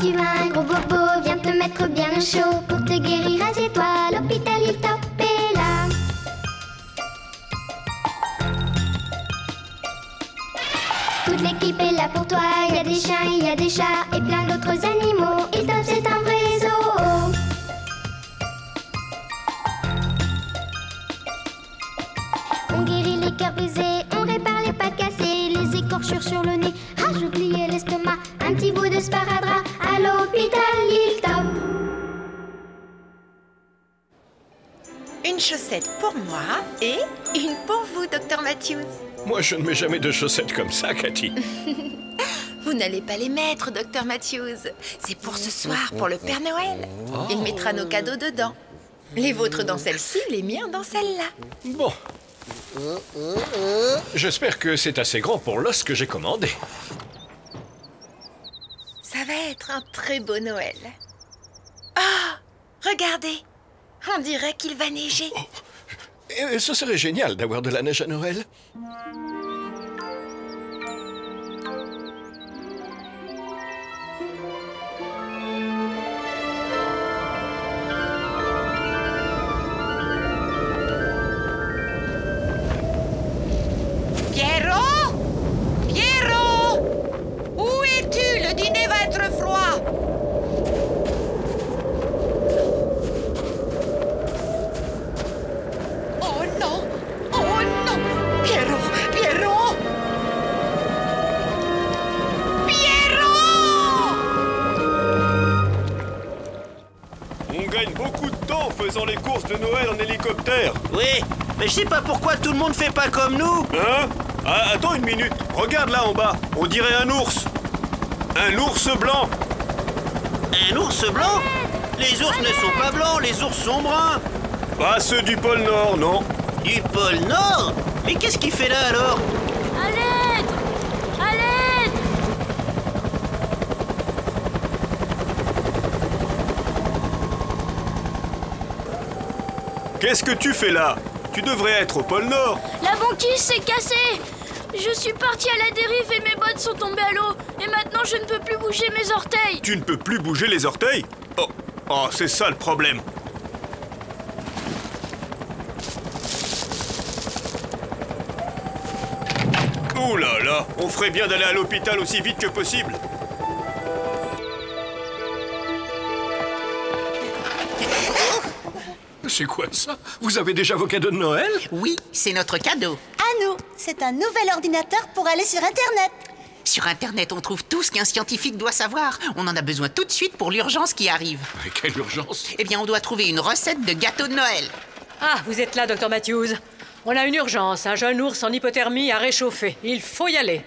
tu as un gros bobo, viens te mettre bien au chaud. Pour te guérir, assieds-toi, l'hôpital Hilltop est là. Toute l'équipe est là pour toi, il y a des chiens, il y a des chats et plein d'autres animaux. Hilltop c'est un vrai zoo. On guérit les cœurs brisés, on répare les pattes cassées, les écorchures sur le nez, ah j'oubliais l'estomac, un petit bout de sparadrap à l'hôpital Hilltop. Une chaussette pour moi et une pour vous, Dr Matthews. Moi, je ne mets jamais de chaussettes comme ça, Cathy. Vous n'allez pas les mettre, Dr Matthews. C'est pour ce soir, pour le Père Noël. Il mettra nos cadeaux dedans. Les vôtres dans celle-ci, les miens dans celle-là. Bon. J'espère que c'est assez grand pour l'os que j'ai commandé. Ça va être un très beau Noël. Oh, regardez. On dirait qu'il va neiger. Et ce serait génial d'avoir de la neige à Noël. Pierrot! Pierrot! Où es-tu? Le dîner va être froid. Oh non! Oh non! Pierrot! Pierrot! Pierrot! On gagne beaucoup de temps en faisant les courses de Noël en hélicoptère. Oui, mais je sais pas pourquoi tout le monde fait pas comme nous. Hein? Ah, attends une minute. Regarde là en bas. On dirait un ours. Un ours blanc. Un ours blanc? Les ours ne sont pas blancs, les ours sont bruns. Pas ceux du pôle Nord, non. Du pôle Nord? Mais qu'est-ce qu'il fait là alors? À l'aide! À l'aide! Qu'est-ce que tu fais là? Tu devrais être au pôle Nord. La banquise s'est cassée! Je suis partie à la dérive et mes bottes sont tombées à l'eau. Et maintenant, je ne peux plus bouger mes orteils. Tu ne peux plus bouger les orteils? Oh, c'est ça le problème. Ouh là là, on ferait bien d'aller à l'hôpital aussi vite que possible. C'est quoi ça? Vous avez déjà vos cadeaux de Noël? Oui, c'est notre cadeau. À nous, c'est un nouvel ordinateur pour aller sur Internet. Sur Internet, on trouve tout ce qu'un scientifique doit savoir. On en a besoin tout de suite pour l'urgence qui arrive. Mais quelle urgence! Eh bien, on doit trouver une recette de gâteau de Noël. Ah, vous êtes là, Dr Matthews. On a une urgence, un jeune ours en hypothermie à réchauffer. Il faut y aller.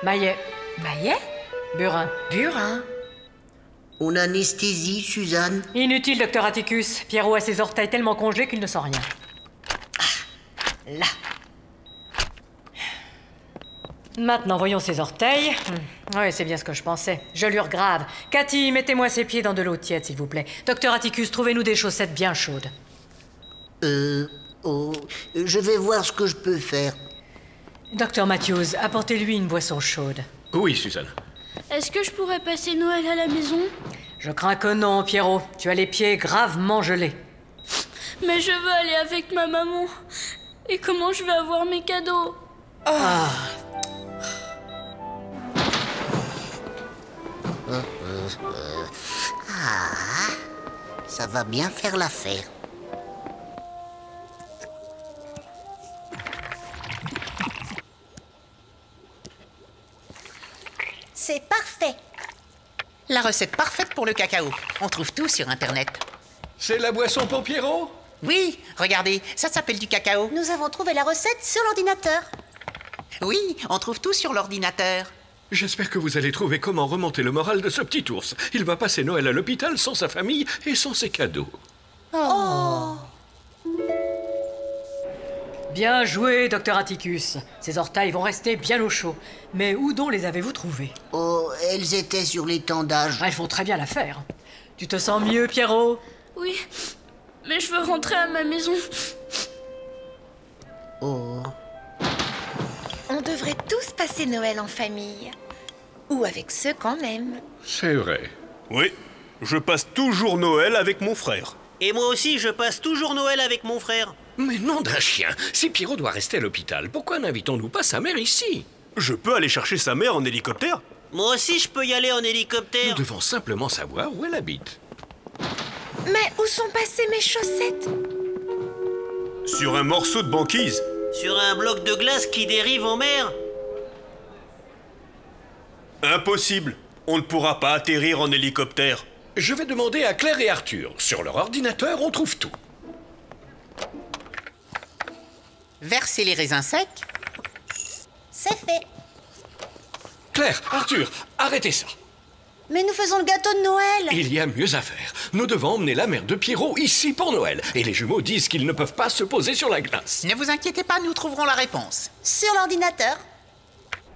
Maillet. Maillet? Burin. Burin? On anesthésie, Suzanne. Inutile, Dr Atticus. Pierrot a ses orteils tellement congelés qu'il ne sent rien. Là. Maintenant, voyons ses orteils. Oui, c'est bien ce que je pensais. Gelure grave. Cathy, mettez-moi ses pieds dans de l'eau tiède, s'il vous plaît. Dr Atticus, trouvez-nous des chaussettes bien chaudes. Je vais voir ce que je peux faire. Dr Matthews, apportez-lui une boisson chaude. Oui, Suzanne. Est-ce que je pourrais passer Noël à la maison? Je crains que non, Pierrot. Tu as les pieds gravement gelés. Mais je veux aller avec ma maman. Et comment je vais avoir mes cadeaux? Ça va bien faire l'affaire. C'est parfait. La recette parfaite pour le cacao. On trouve tout sur Internet. C'est la boisson pour Pierrot? Oui, regardez, ça s'appelle du cacao. Nous avons trouvé la recette sur l'ordinateur. Oui, on trouve tout sur l'ordinateur. J'espère que vous allez trouver comment remonter le moral de ce petit ours. Il va passer Noël à l'hôpital sans sa famille et sans ses cadeaux. Bien joué, Dr Atticus. Ces orteils vont rester bien au chaud. Mais où donc les avez-vous trouvés? Oh, elles étaient sur l'étendage. Elles font très bien l'affaire. Tu te sens mieux, Pierrot? Oui, mais je veux rentrer à ma maison. Oh. On devrait tous passer Noël en famille. Ou avec ceux qu'on aime. C'est vrai. Oui, je passe toujours Noël avec mon frère. Et moi aussi, je passe toujours Noël avec mon frère. Mais nom d'un chien, si Pierrot doit rester à l'hôpital, pourquoi n'invitons-nous pas sa mère ici? Je peux aller chercher sa mère en hélicoptère? Moi aussi, je peux y aller en Nous hélicoptère. devons simplement savoir où elle habite. Mais où sont passées mes chaussettes? Sur un morceau de banquise. Sur un bloc de glace qui dérive en mer. Impossible. On ne pourra pas atterrir en hélicoptère. Je vais demander à Claire et Arthur. Sur leur ordinateur, on trouve tout. Verser les raisins secs. C'est fait. Claire, Arthur, arrêtez ça. Mais nous faisons le gâteau de Noël. Il y a mieux à faire. Nous devons emmener la mère de Pierrot ici pour Noël. Et les jumeaux disent qu'ils ne peuvent pas se poser sur la glace. Ne vous inquiétez pas, nous trouverons la réponse. Sur l'ordinateur.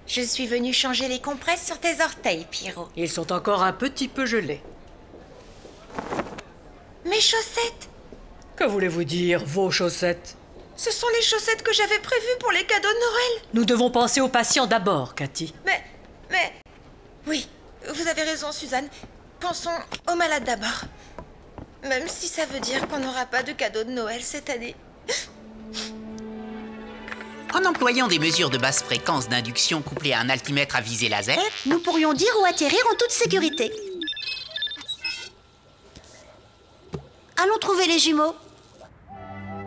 Je suis venue changer les compresses sur tes orteils, Pierrot. Ils sont encore un petit peu gelés. Mes chaussettes? Que voulez-vous dire, vos chaussettes? Ce sont les chaussettes que j'avais prévues pour les cadeaux de Noël. Nous devons penser aux patients d'abord, Cathy. Mais... Oui, vous avez raison, Suzanne. Pensons aux malades d'abord. Même si ça veut dire qu'on n'aura pas de cadeaux de Noël cette année. En employant des mesures de basse fréquence d'induction couplées à un altimètre à visée laser, Nous pourrions dire où atterrir en toute sécurité. Allons trouver les jumeaux.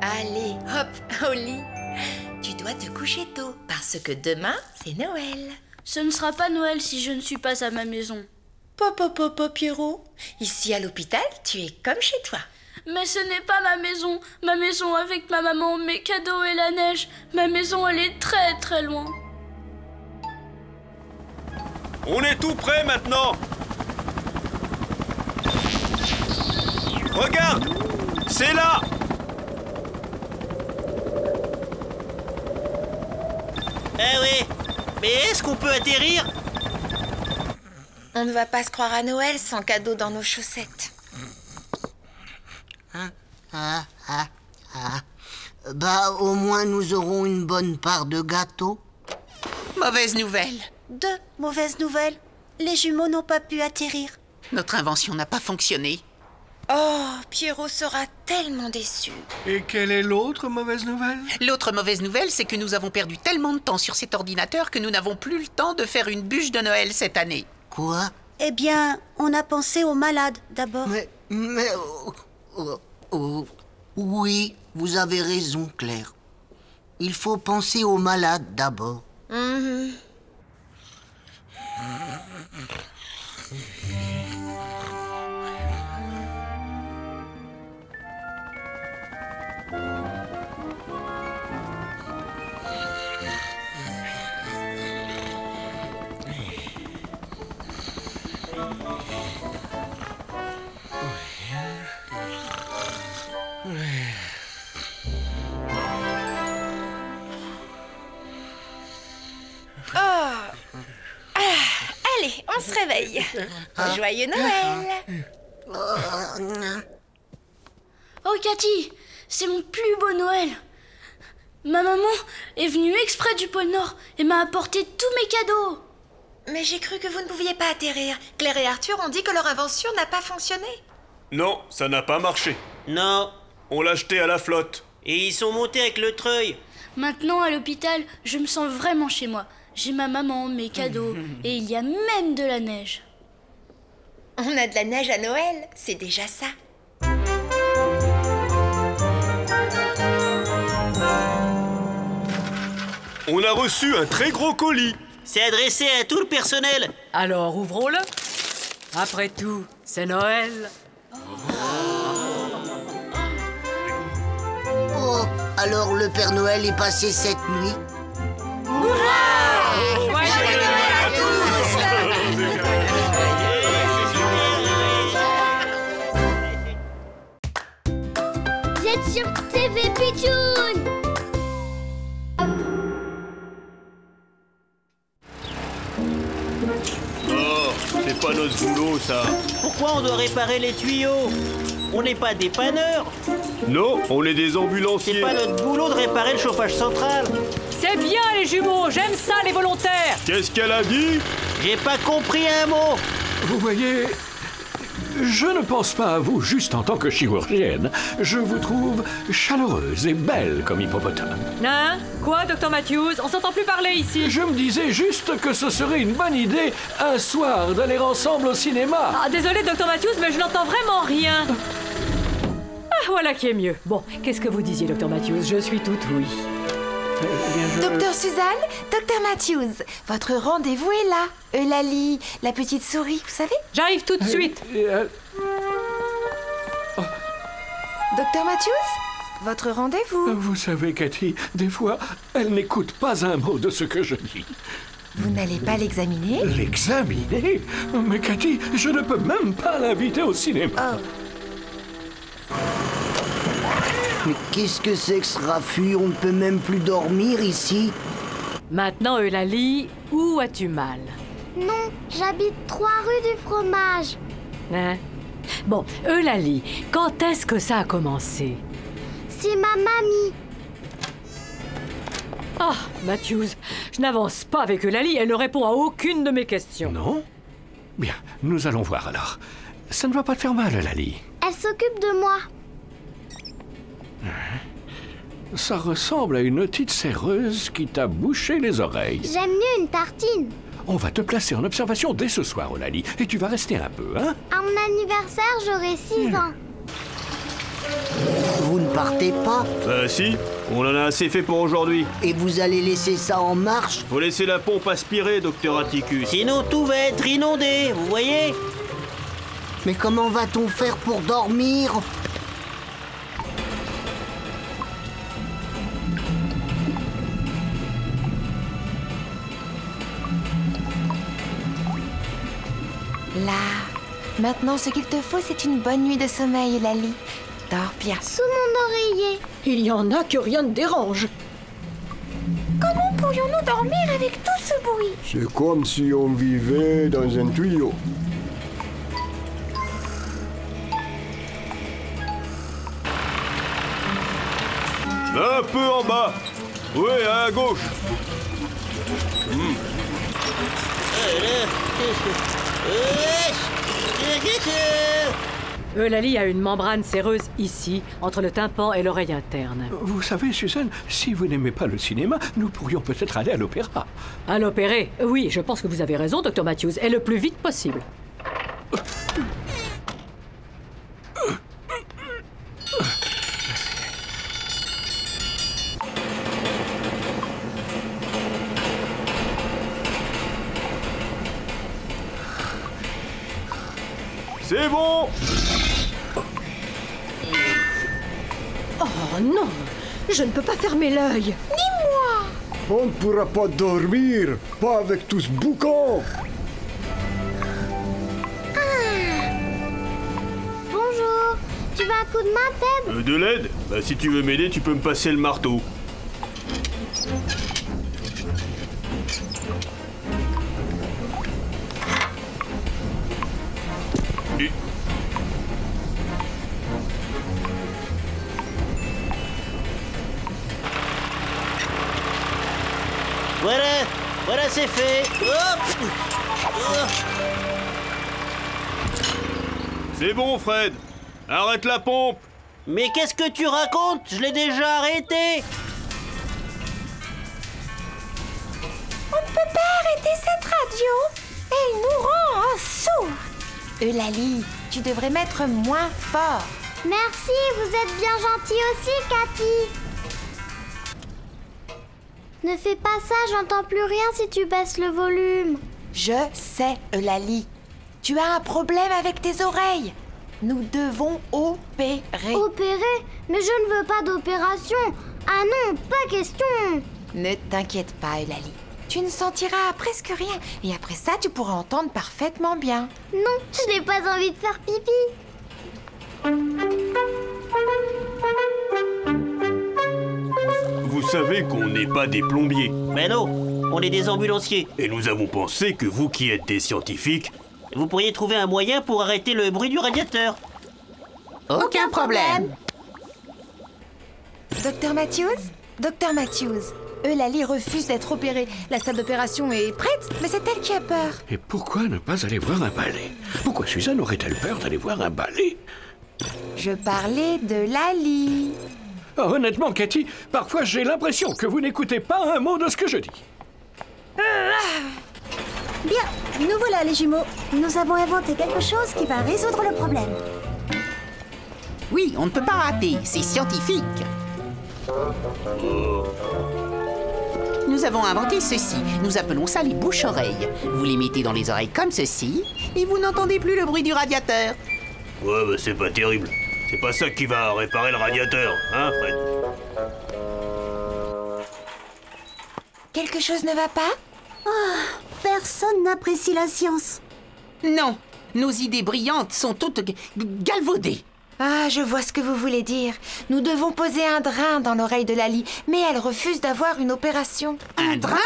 Allez, hop, au lit. Tu dois te coucher tôt, parce que demain, c'est Noël. Ce ne sera pas Noël si je ne suis pas à ma maison. Papa, Pierrot. Ici, à l'hôpital, tu es comme chez toi. Mais ce n'est pas ma maison. Ma maison avec ma maman, mes cadeaux et la neige. Ma maison, elle est très très loin. On est tout prêt maintenant. Regarde, c'est là. Ah oui. Mais est-ce qu'on peut atterrir? On ne va pas se croire à Noël sans cadeau dans nos chaussettes. Bah, au moins nous aurons une bonne part de gâteau. mauvaise nouvelle. 2 mauvaises nouvelles. Les jumeaux n'ont pas pu atterrir. Notre invention n'a pas fonctionné. Oh, Pierrot sera tellement déçu. Et quelle est l'autre mauvaise nouvelle? L'autre mauvaise nouvelle, c'est que nous avons perdu tellement de temps sur cet ordinateur que nous n'avons plus le temps de faire une bûche de Noël cette année. Quoi? Eh bien, on a pensé aux malades d'abord. Oui, vous avez raison, Claire. Il faut penser aux malades d'abord. Allez, on se réveille. Joyeux Noël. Oh Cathy, c'est mon plus beau Noël. Ma maman est venue exprès du pôle Nord et m'a apporté tous mes cadeaux. Mais j'ai cru que vous ne pouviez pas atterrir. Claire et Arthur ont dit que leur invention n'a pas fonctionné. Non, ça n'a pas marché. Non. On l'a jeté à la flotte. Et ils sont montés avec le treuil. Maintenant à l'hôpital, je me sens vraiment chez moi. J'ai ma maman, mes cadeaux et il y a même de la neige. On a de la neige à Noël, c'est déjà ça. On a reçu un très gros colis. C'est adressé à tout le personnel. Alors ouvrons-le. Après tout, c'est Noël. Oh, alors le Père Noël est passé cette nuit? Vous êtes sur TV Pitchoun. Oh, c'est pas notre boulot, ça. Pourquoi on doit réparer les tuyaux? On n'est pas dépanneurs. Non, on est des C'est ambulanciers. pas notre boulot de réparer le chauffage central. C'est bien les jumeaux, j'aime ça les volontaires. Qu'est-ce qu'elle a dit? J'ai pas compris un mot. Vous voyez, je ne pense pas à vous juste en tant que chirurgienne. Je vous trouve chaleureuse et belle comme hippopotame. Hein? Quoi, Dr Matthews? On s'entend plus parler ici. Je me disais juste que ce serait une bonne idée un soir d'aller ensemble au cinéma. Ah, désolé, Dr Matthews, mais je n'entends vraiment rien. Ah, voilà qui est mieux. Bon, qu'est-ce que vous disiez, Dr Matthews? Je suis tout oui. Docteur Suzanne, Docteur Matthews, votre rendez-vous est là. Eulalie, la petite souris, vous savez? J'arrive tout de suite. Docteur Matthews, votre rendez-vous. Vous savez, Cathy, des fois, elle n'écoute pas un mot de ce que je dis. Vous n'allez pas l'examiner? L'examiner? Mais Cathy, je ne peux même pas l'inviter au cinéma. Oh. Mais qu'est-ce que c'est que ce raffut? On ne peut même plus dormir ici. Maintenant, Eulalie, où as-tu mal? Non, j'habite 3 rue du Fromage. Hein? Bon, Eulalie, quand est-ce que ça a commencé? C'est ma mamie. Ah, Matthews, je n'avance pas avec Eulalie, elle ne répond à aucune de mes questions. Non? Bien, nous allons voir alors. Ça ne va pas te faire mal, Eulalie. Elle s'occupe de moi. Ça ressemble à une otite séreuse qui t'a bouché les oreilles. J'aime mieux une tartine. On va te placer en observation dès ce soir, Eulalie, et tu vas rester un peu, hein? À mon anniversaire, j'aurai 6 ans. Vous ne partez pas? Bah si, on en a assez fait pour aujourd'hui. Et vous allez laisser ça en marche? Faut laisser la pompe aspirer, docteur Atticus. Sinon tout va être inondé, vous voyez? Mais comment va-t-on faire pour dormir? Là, maintenant ce qu'il te faut, c'est une bonne nuit de sommeil, Eulalie. Dors bien. Sous mon oreiller. Il y en a que rien ne dérange. Comment pourrions-nous dormir avec tout ce bruit? C'est comme si on vivait dans un tuyau. Un peu en bas. Oui, à gauche. Eulalie a une membrane séreuse ici, entre le tympan et l'oreille interne. Vous savez, Suzanne, si vous n'aimez pas le cinéma, nous pourrions peut-être aller à l'opéra. À l'opérer? Oui, je pense que vous avez raison, Dr Matthews, et le plus vite possible. C'est bon! Oh non! Je ne peux pas fermer l'œil! On ne pourra pas dormir, pas avec tout ce boucan. Bonjour. Tu veux un coup de main, Ted? De l'aide? Bah si tu veux m'aider, tu peux me passer le marteau. Voilà, c'est fait. Hop. C'est bon, Fred. Arrête la pompe. Mais qu'est-ce que tu racontes? Je l'ai déjà arrêté. On ne peut pas arrêter cette radio. Elle nous rend sourds. Eulalie, tu devrais mettre moins fort. Merci, vous êtes bien gentil aussi, Cathy. Ne fais pas ça, j'entends plus rien si tu baisses le volume. Je sais, Eulalie. Tu as un problème avec tes oreilles. Nous devons opérer. Opérer? Mais je ne veux pas d'opération. Ah non, pas question. Ne t'inquiète pas, Eulalie. Tu ne sentiras presque rien. Et après ça, tu pourras entendre parfaitement bien. Non, je n'ai pas envie de faire pipi. Vous savez qu'on n'est pas des plombiers. Mais non, on est des ambulanciers. Et nous avons pensé que vous qui êtes des scientifiques... Vous pourriez trouver un moyen pour arrêter le bruit du radiateur. Aucun problème. Docteur Matthews, Eulalie refuse d'être opérée. La salle d'opération est prête, mais c'est elle qui a peur. Et pourquoi ne pas aller voir un ballet? Pourquoi Suzanne aurait-elle peur d'aller voir un ballet? Je parlais de Lali. Ah, honnêtement, Cathy, parfois j'ai l'impression que vous n'écoutez pas un mot de ce que je dis. Bien, nous voilà les jumeaux. Nous avons inventé quelque chose qui va résoudre le problème. Oui, on ne peut pas rater, c'est scientifique. Nous avons inventé ceci. Nous appelons ça les bouches-oreilles. Vous les mettez dans les oreilles comme ceci, et vous n'entendez plus le bruit du radiateur. Ouais, bah c'est pas terrible. C'est pas ça qui va réparer le radiateur, hein, Fred? Quelque chose ne va pas? Personne n'apprécie la science. Non, nos idées brillantes sont toutes galvaudées. Ah, je vois ce que vous voulez dire. Nous devons poser un drain dans l'oreille de Lali, mais elle refuse d'avoir une opération. Un drain?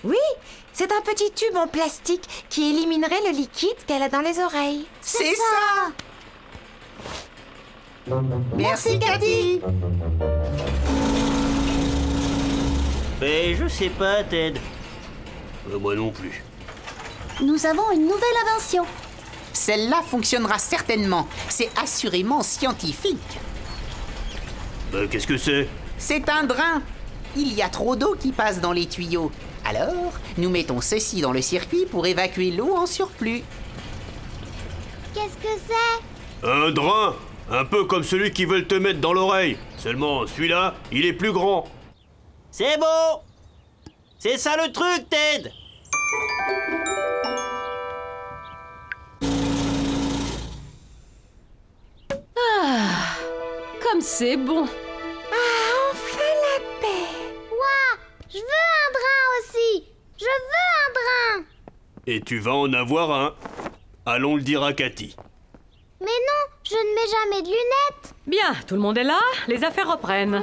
Oui, c'est un petit tube en plastique qui éliminerait le liquide qu'elle a dans les oreilles. C'est ça! Merci, Cathy! Mais je sais pas, Ted. Moi non plus. Nous avons une nouvelle invention. Celle-là fonctionnera certainement. C'est assurément scientifique. Qu'est-ce que c'est? C'est un drain. Il y a trop d'eau qui passe dans les tuyaux. Alors, nous mettons ceci dans le circuit pour évacuer l'eau en surplus. Qu'est-ce que c'est? Un drain. Un peu comme celui qu'ils veulent te mettre dans l'oreille. Seulement, celui-là, il est plus grand. C'est beau! C'est ça le truc, Ted! Comme c'est bon! Ah, enfin la paix! Ouah! Je veux un drain aussi! Je veux un drain! Et tu vas en avoir un. Allons le dire à Cathy. Mais non, je ne mets jamais de lunettes! Bien, tout le monde est là, les affaires reprennent.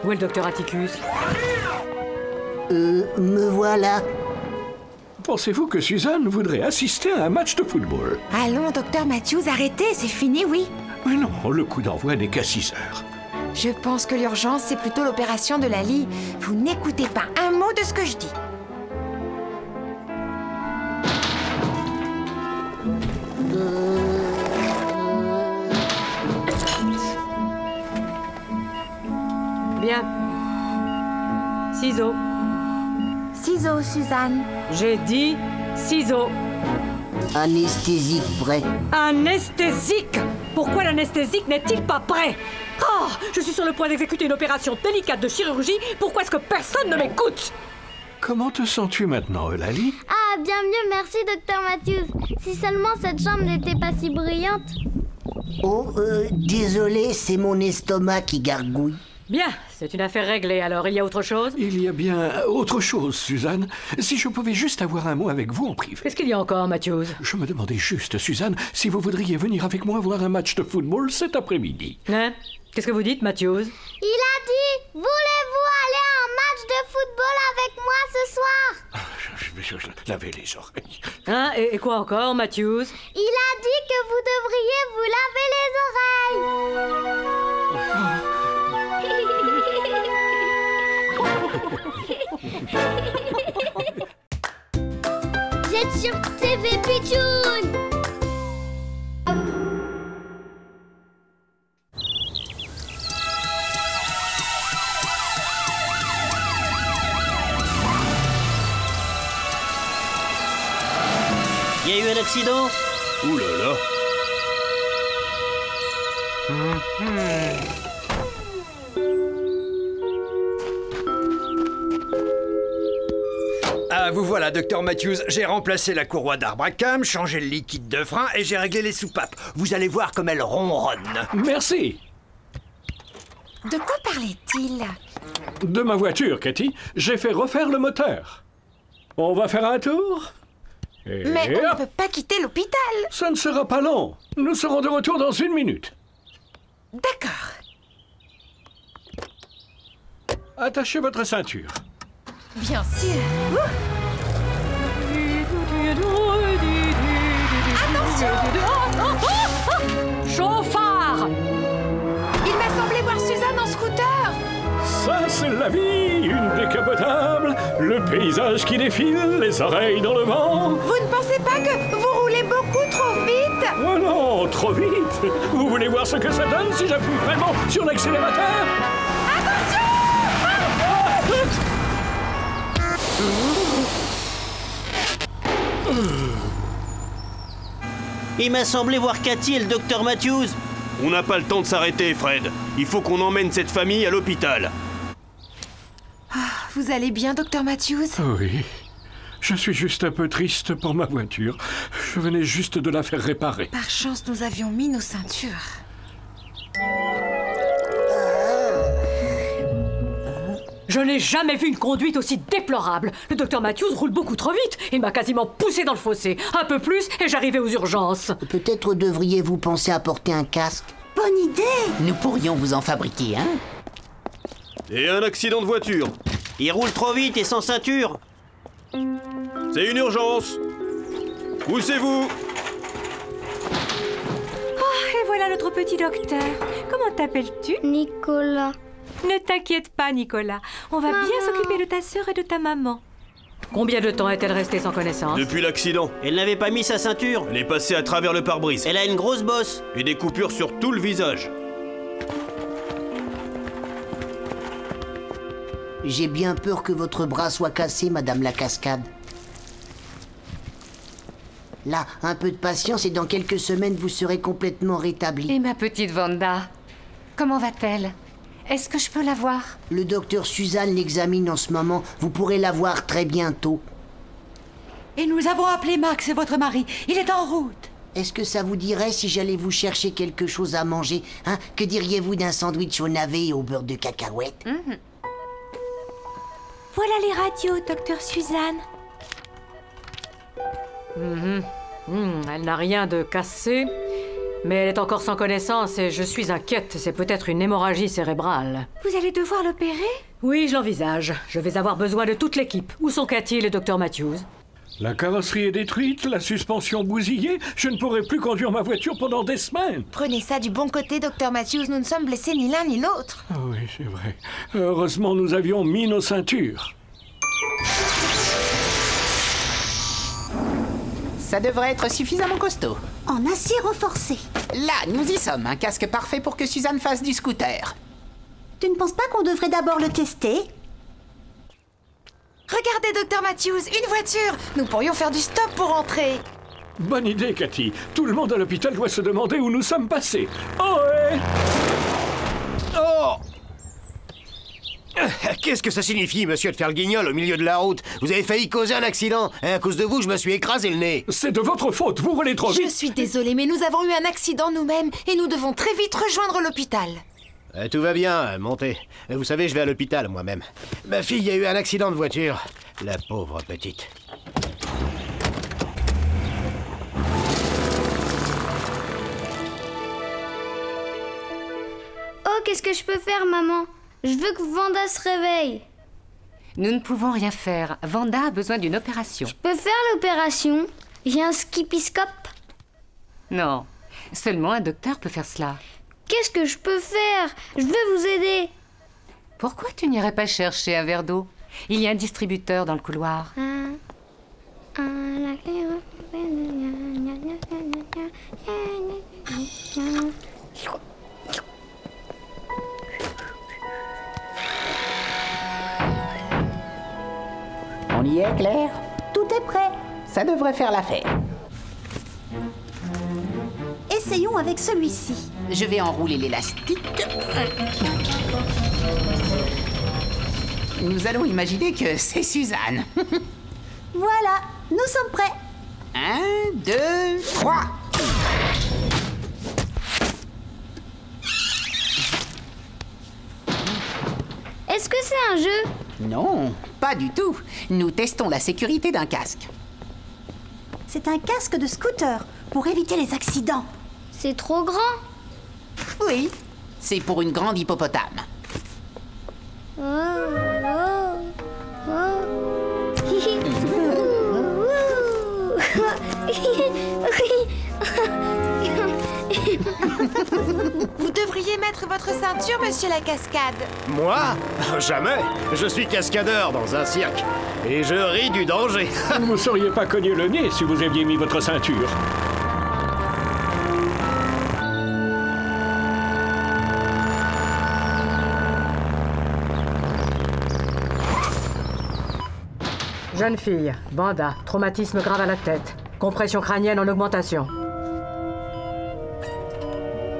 Où est le docteur Atticus? Me voilà. Pensez-vous que Suzanne voudrait assister à un match de football? Allons, docteur Matthews, arrêtez, c'est fini, oui. Mais non, le coup d'envoi n'est qu'à 6 heures. Je pense que l'urgence, c'est plutôt l'opération de Lali. Vous n'écoutez pas un mot de ce que je dis. Bien. Ciseaux. Ciseaux, Suzanne. J'ai dit ciseaux. Anesthésique prêt. Anesthésique? Pourquoi l'anesthésique n'est-il pas prêt? Oh, je suis sur le point d'exécuter une opération délicate de chirurgie. Pourquoi est-ce que personne ne m'écoute? Comment te sens-tu maintenant, Eulalie? Ah, bien mieux, merci, docteur Matthews. Si seulement cette chambre n'était pas si bruyante. Oh, désolé, c'est mon estomac qui gargouille. Bien, c'est une affaire réglée. Alors, il y a autre chose? Il y a bien autre chose, Suzanne. Si je pouvais juste avoir un mot avec vous en privé. Qu'est-ce qu'il y a encore, Matthews? Je me demandais juste, Suzanne, si vous voudriez venir avec moi voir un match de football cet après-midi. Hein? Qu'est-ce que vous dites, Matthews? Il a dit, voulez-vous aller à un match de football avec moi ce soir? Je lavais les oreilles. Hein? Et quoi encore, Matthews? Il a dit que vous devriez vous laver les oreilles. Vous êtes sur TV Pitchoun. Il y a eu un accident? Ouh là là. Ah, vous voilà, docteur Matthews. J'ai remplacé la courroie d'arbre à cam, changé le liquide de frein et j'ai réglé les soupapes. Vous allez voir comme elles ronronnent. Merci. De quoi parlait-il? De ma voiture, Cathy. J'ai fait refaire le moteur. On va faire un tour? Et Mais on hop. ne peut pas quitter l'hôpital. Ça ne sera pas long. Nous serons de retour dans 1 minute. D'accord. Attachez votre ceinture. Bien sûr. Chauffard! Il m'a semblé voir Suzanne en scooter. Ça, c'est la vie, une décapotable, le paysage qui défile, les oreilles dans le vent. Vous ne pensez pas que vous roulez beaucoup trop vite? Oh non, trop vite. Vous voulez voir ce que ça donne si j'appuie vraiment sur l'accélérateur? Attention! Il m'a semblé voir Cathy et le docteur Matthews. On n'a pas le temps de s'arrêter, Fred. Il faut qu'on emmène cette famille à l'hôpital. Vous allez bien, docteur Matthews? Oui. Je suis juste un peu triste pour ma voiture. Je venais juste de la faire réparer. Par chance, nous avions mis nos ceintures. Je n'ai jamais vu une conduite aussi déplorable. Le docteur Matthews roule beaucoup trop vite. Il m'a quasiment poussé dans le fossé. Un peu plus et j'arrivais aux urgences. Peut-être devriez-vous penser à porter un casque. Bonne idée! Nous pourrions vous en fabriquer, hein? Et un accident de voiture. Il roule trop vite et sans ceinture. C'est une urgence. Poussez-vous. Oh, et voilà notre petit docteur. Comment t'appelles-tu? Nicolas. Ne t'inquiète pas, Nicolas. On va bien s'occuper de ta sœur et de ta maman. Combien de temps est-elle restée sans connaissance? Depuis l'accident. Elle n'avait pas mis sa ceinture. Elle est passée à travers le pare-brise. Elle a une grosse bosse. Et des coupures sur tout le visage. J'ai bien peur que votre bras soit cassé, Madame la Cascade. Là, un peu de patience et dans quelques semaines, vous serez complètement rétablie. Et ma petite Wanda, comment va-t-elle? Est-ce que je peux la voir? Le docteur Suzanne l'examine en ce moment. Vous pourrez la voir très bientôt. Et nous avons appelé Max, votre mari. Il est en route. Est-ce que ça vous dirait si j'allais vous chercher quelque chose à manger, hein? Que diriez-vous d'un sandwich au navet et au beurre de cacahuète? Voilà les radios, docteur Suzanne. Elle n'a rien de cassé, mais elle est encore sans connaissance et je suis inquiète. C'est peut-être une hémorragie cérébrale. Vous allez devoir l'opérer? Oui, je l'envisage. Je vais avoir besoin de toute l'équipe. Où sont Cathy et le docteur Matthews? La carrosserie est détruite, la suspension bousillée. Je ne pourrai plus conduire ma voiture pendant des semaines. Prenez ça du bon côté, docteur Matthews. Nous ne sommes blessés ni l'un ni l'autre. Ah oui, c'est vrai. Heureusement, nous avions mis nos ceintures. Ça devrait être suffisamment costaud. En acier renforcé. Là, nous y sommes. Un casque parfait pour que Suzanne fasse du scooter. Tu ne penses pas qu'on devrait d'abord le tester? Regardez, docteur Matthews, une voiture. Nous pourrions faire du stop pour entrer. Bonne idée, Cathy. Tout le monde à l'hôpital doit se demander où nous sommes passés. Oh, ouais. Oh! Qu'est-ce que ça signifie, monsieur, de faire le guignol au milieu de la route? Vous avez failli causer un accident. Et à cause de vous, je me suis écrasé le nez. C'est de votre faute, vous roulez trop vite. Je suis désolée, mais nous avons eu un accident nous-mêmes et nous devons très vite rejoindre l'hôpital. Tout va bien, montez. Vous savez, je vais à l'hôpital moi-même. Ma fille a eu un accident de voiture. La pauvre petite. Oh, qu'est-ce que je peux faire, maman? Je veux que Wanda se réveille. Nous ne pouvons rien faire. Wanda a besoin d'une opération. Je peux faire l'opération? J'ai un skipiscope. Non, seulement un docteur peut faire cela. Qu'est-ce que je peux faire? Je veux vous aider. Pourquoi tu n'irais pas chercher un verre d'eau? Il y a un distributeur dans le couloir. On y est, Claire? Tout est prêt. Ça devrait faire l'affaire. Essayons avec celui-ci. Je vais enrouler l'élastique. Nous allons imaginer que c'est Suzanne. Voilà, nous sommes prêts. 1, 2, 3. Est-ce que c'est un jeu? Non, pas du tout. Nous testons la sécurité d'un casque. C'est un casque de scooter pour éviter les accidents. C'est trop grand. Oui, c'est pour une grande hippopotame. Oh, oh, oh. Vous devriez mettre mettre votre ceinture, monsieur la cascade? Moi? Jamais. Je suis cascadeur dans un cirque. Et je ris du danger. Vous ne seriez pas cogné le nez si vous aviez mis votre ceinture. Jeune fille, Vanda, traumatisme grave à la tête, compression crânienne en augmentation.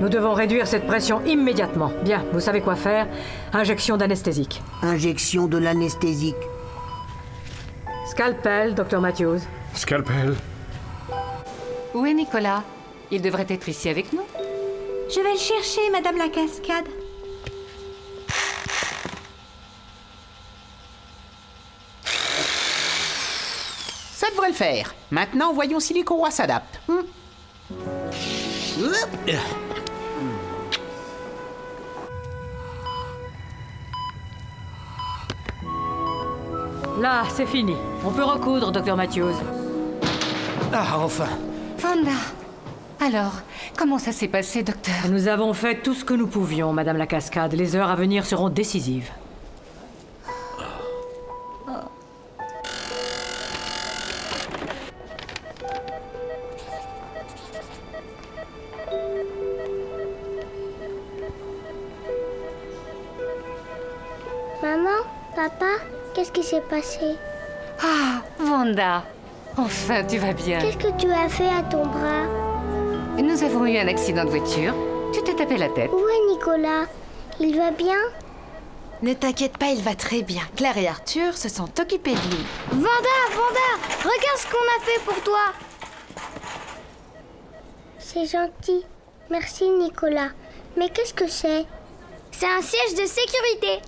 Nous devons réduire cette pression immédiatement. Bien, vous savez quoi faire. Injection d'anesthésique. Injection de l'anesthésique. Scalpel, Dr Matthews. Scalpel. Où est Nicolas? Il devrait être ici avec nous. Je vais le chercher, Madame la Cascade. Ça devrait le faire. Maintenant, voyons si les courroies s'adaptent. Là, c'est fini. On peut recoudre, Dr Matthews. Ah, enfin. Vanda. Alors, comment ça s'est passé, docteur? Nous avons fait tout ce que nous pouvions, Madame la Cascade. Les heures à venir seront décisives. Maman, papa, qu'est-ce qui s'est passé? Ah, Vanda. Enfin, tu vas bien. Qu'est-ce que tu as fait à ton bras? Nous avons eu un accident de voiture. Tu t'es tapé la tête. Où est Nicolas? Il va bien? Ne t'inquiète pas, il va très bien. Claire et Arthur se sont occupés de lui. Vanda, regarde ce qu'on a fait pour toi. C'est gentil. Merci, Nicolas. Mais qu'est-ce que c'est? C'est un siège de sécurité.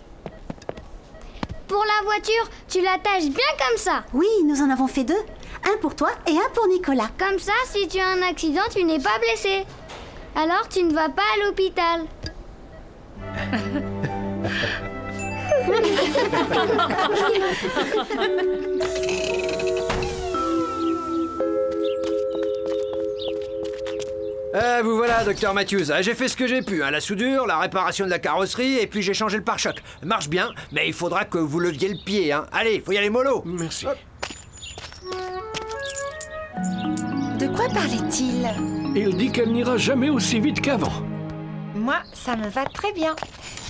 Pour la voiture, tu l'attaches bien comme ça. Oui, nous en avons fait 2. Un pour toi et un pour Nicolas. Comme ça, si tu as un accident, tu n'es pas blessé. Alors tu ne vas pas à l'hôpital. Vous voilà, Dr Matthews. J'ai fait ce que j'ai pu, hein. La soudure, la réparation de la carrosserie, et puis j'ai changé le pare-choc. Marche bien, mais il faudra que vous leviez le pied, hein. Allez, faut y aller mollo. Merci. Hop. De quoi parlait-il? Il dit qu'elle n'ira jamais aussi vite qu'avant. Moi, ça me va très bien.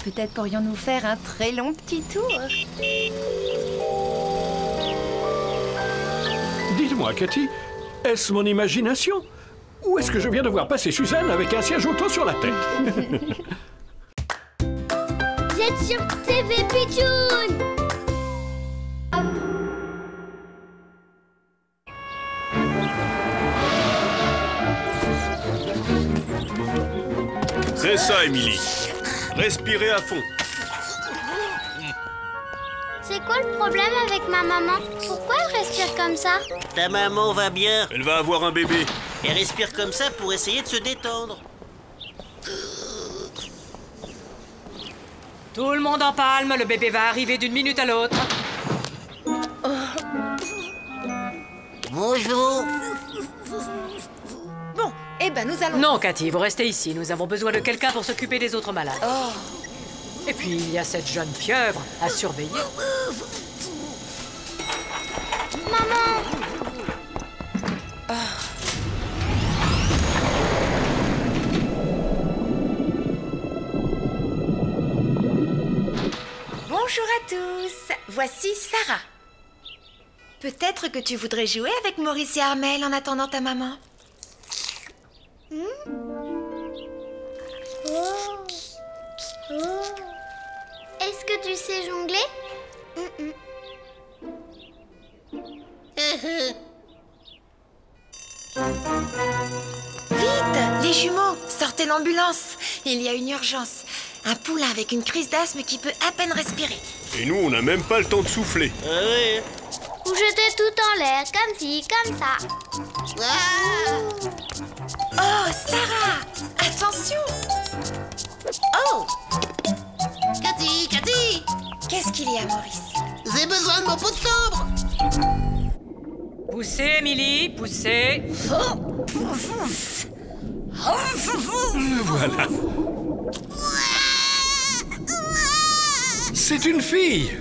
Peut-être pourrions-nous faire un très long petit tour. Dites-moi, Cathy, est-ce mon imagination? Ou est-ce que je viens de voir passer Suzanne avec un siège auto sur la tête? Vous êtes sur TV Pitchoun. C'est ça, Émilie. Respirez à fond. C'est quoi le problème avec ma maman? Pourquoi elle respire comme ça? Ta maman va bien. Elle va avoir un bébé. Elle respire comme ça pour essayer de se détendre. Tout le monde en palme, le bébé va arriver d'une minute à l'autre. Bonjour. Bon, eh ben nous allons... Non, Cathy, vous restez ici. Nous avons besoin de quelqu'un pour s'occuper des autres malades. Oh. Et puis, il y a cette jeune pieuvre à surveiller. Maman! Bonjour à tous, voici Sarah. Peut-être que tu voudrais jouer avec Maurice et Armel en attendant ta maman. Est-ce que tu sais jongler? Vite, les jumeaux, sortez l'ambulance. Il y a une urgence. Un poulain avec une crise d'asthme qui peut à peine respirer. Et nous, on n'a même pas le temps de souffler. Ah ouais. Ou jeter tout en l'air, comme ci, comme ça. Oh, Sarah, attention. Oh, Cathy, Cathy! qu'est-ce qu'il y a, Maurice? J'ai besoin de mon pot de chambre! Poussez, Émilie, poussez. Voilà. C'est une fille.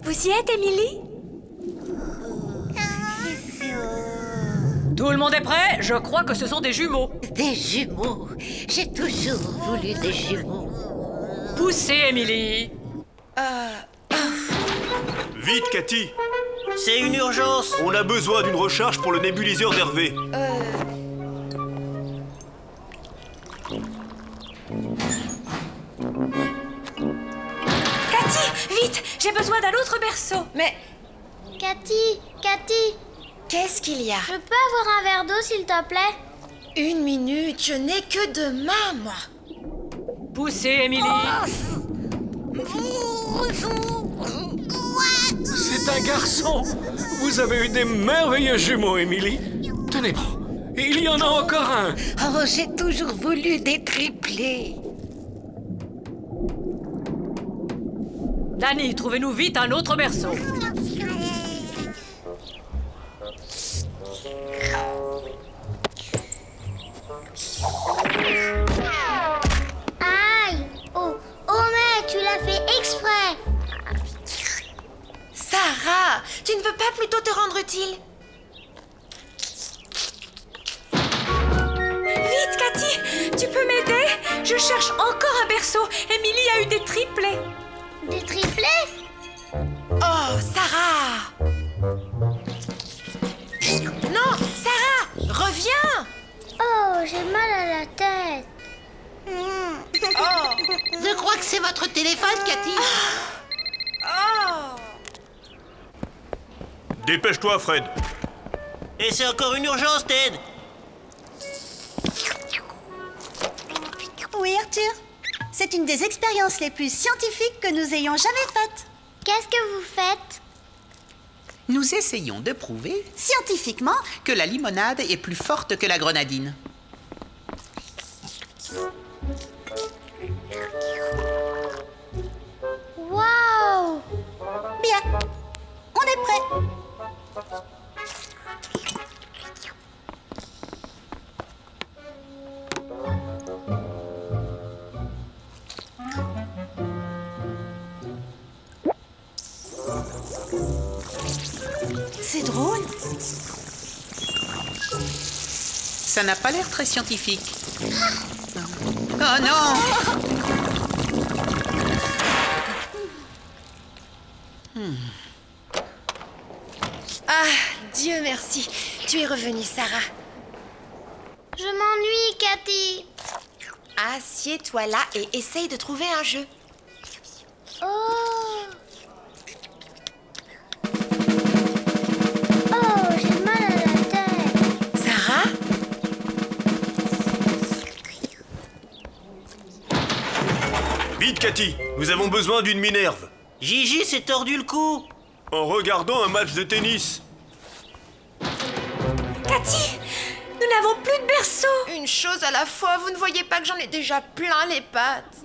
Vous y êtes, Émilie? Tout le monde est prêt? Je crois que ce sont des jumeaux. Des jumeaux. J'ai toujours voulu des jumeaux. Poussez, Émilie. Vite, Cathy. C'est une urgence. On a besoin d'une recharge pour le nébuliseur d'Hervé. Cathy, vite! J'ai besoin d'un autre berceau. Mais Cathy, qu'est-ce qu'il y a? je peux avoir un verre d'eau, s'il te plaît? 1 minute, je n'ai que 2 mains, moi. Poussez, Émilie. C'est un garçon. Vous avez eu des merveilleux jumeaux, Émilie. Tenez bon. Il y en a encore un. Oh, j'ai toujours voulu des triplés. Dani, trouvez-nous vite un autre berceau. Aïe! Oh, mais tu l'as fait exprès! Sarah, tu ne veux pas plutôt te rendre utile? Vite, Cathy! Tu peux m'aider? Je cherche encore un berceau. Émilie a eu des triplés. Des triplés? Oh, Sarah! Non, Sarah, reviens! Oh, j'ai mal à la tête. Je crois que c'est votre téléphone, Cathy. Dépêche-toi, Fred. Et c'est encore une urgence, Ted. Oui, Arthur. C'est une des expériences les plus scientifiques que nous ayons jamais faites. Qu'est-ce que vous faites? Nous essayons de prouver Scientifiquement, que la limonade est plus forte que la grenadine. Waouh! bien. On est prêt. C'est drôle. Ça n'a pas l'air très scientifique. Oh non! Ah, Dieu merci. Tu es revenue, Sarah. Je m'ennuie, Cathy. Assieds-toi là et essaye de trouver un jeu. Oh, j'ai mal à la tête. Sarah? Vite, Cathy. Nous avons besoin d'une Minerve. Gigi s'est tordu le cou. En regardant un match de tennis. Cathy, nous n'avons plus de berceau. Une chose à la fois, vous ne voyez pas que j'en ai déjà plein les pattes.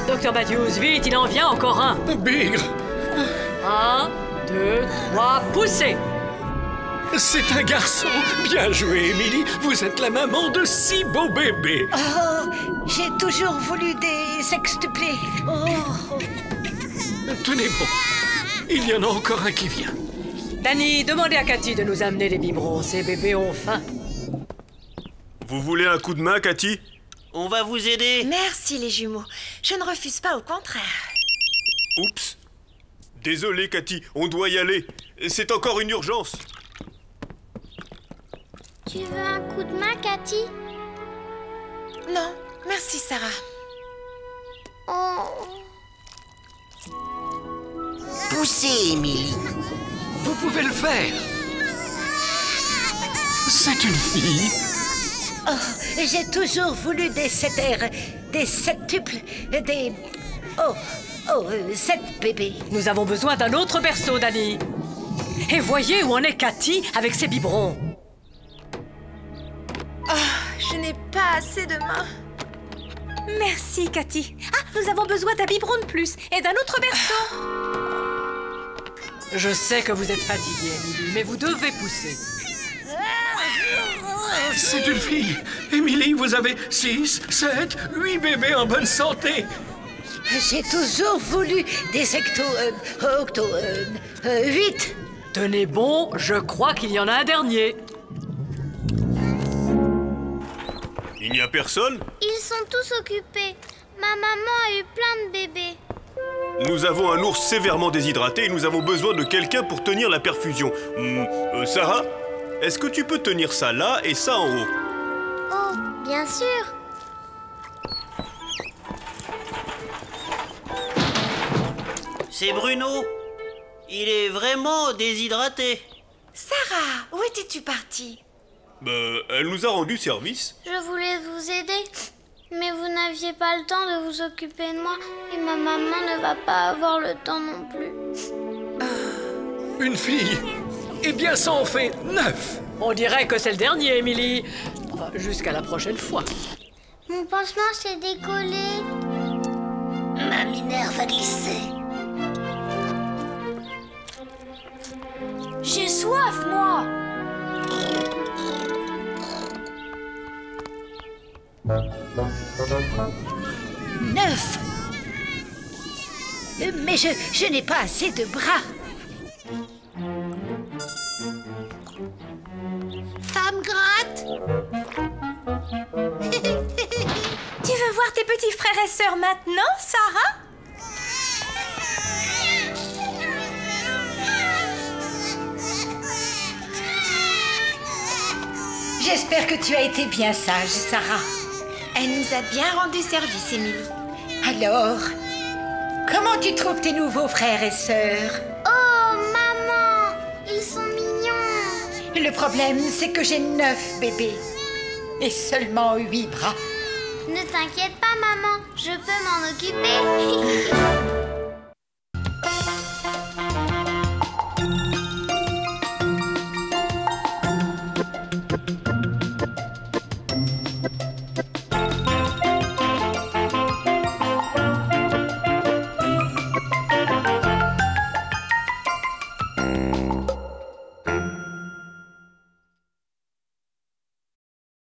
Docteur Matthews, vite, il en vient encore un. Bigre. 1, 2, 3, poussez. C'est un garçon. Bien joué, Émilie. Vous êtes la maman de 6 beaux bébés. Oh, j'ai toujours voulu des sextuplés. Oh. Tenez bon. Il y en a encore un qui vient. Dani, demandez à Cathy de nous amener les biberons. Ces bébés ont faim. Vous voulez un coup de main, Cathy? On va vous aider. Merci les jumeaux. Je ne refuse pas, au contraire. Oups. Désolé, Cathy. On doit y aller. C'est encore une urgence. Tu veux un coup de main, Cathy? Non, merci Sarah. Oh. Poussez, Émilie. Vous pouvez le faire. C'est une fille. Oh, j'ai toujours voulu des septères, des septuples, des... Oh, 7 bébés. Nous avons besoin d'un autre berceau, Dani. Et voyez où en est Cathy avec ses biberons. Je n'ai pas assez de mains. Merci, Cathy. Ah, nous avons besoin d'un biberon de plus et d'un autre berceau. Je sais que vous êtes fatiguée, Émilie, mais vous devez pousser. C'est une fille. Émilie, vous avez 6, 7, 8 bébés en bonne santé. J'ai toujours voulu des 8. Tenez bon, je crois qu'il y en a un dernier. Il n'y a personne? Ils sont tous occupés. Ma maman a eu plein de bébés. Nous avons un ours sévèrement déshydraté et nous avons besoin de quelqu'un pour tenir la perfusion. Sarah, est-ce que tu peux tenir ça là et ça en haut? Oh, bien sûr. C'est Bruno. Il est vraiment déshydraté. Sarah, où étais-tu partie? Elle nous a rendu service. Je voulais vous aider, mais vous n'aviez pas le temps de vous occuper de moi et ma maman ne va pas avoir le temps non plus. Une fille? Eh bien, ça en fait 9. On dirait que c'est le dernier, Émilie. Enfin, jusqu'à la prochaine fois. Mon pansement s'est décollé. Ma Minerve a glissé. J'ai soif, moi. Neuf. Mais je n'ai pas assez de bras. Femme gratte. Tu veux voir tes petits frères et sœurs maintenant, Sarah? J'espère que tu as été bien sage, Sarah. Elle nous a bien rendu service, Émilie. Alors, comment tu trouves tes nouveaux frères et sœurs? Oh, maman, ils sont mignons. Le problème, c'est que j'ai 9 bébés et seulement 8 bras. Ne t'inquiète pas, maman, je peux m'en occuper.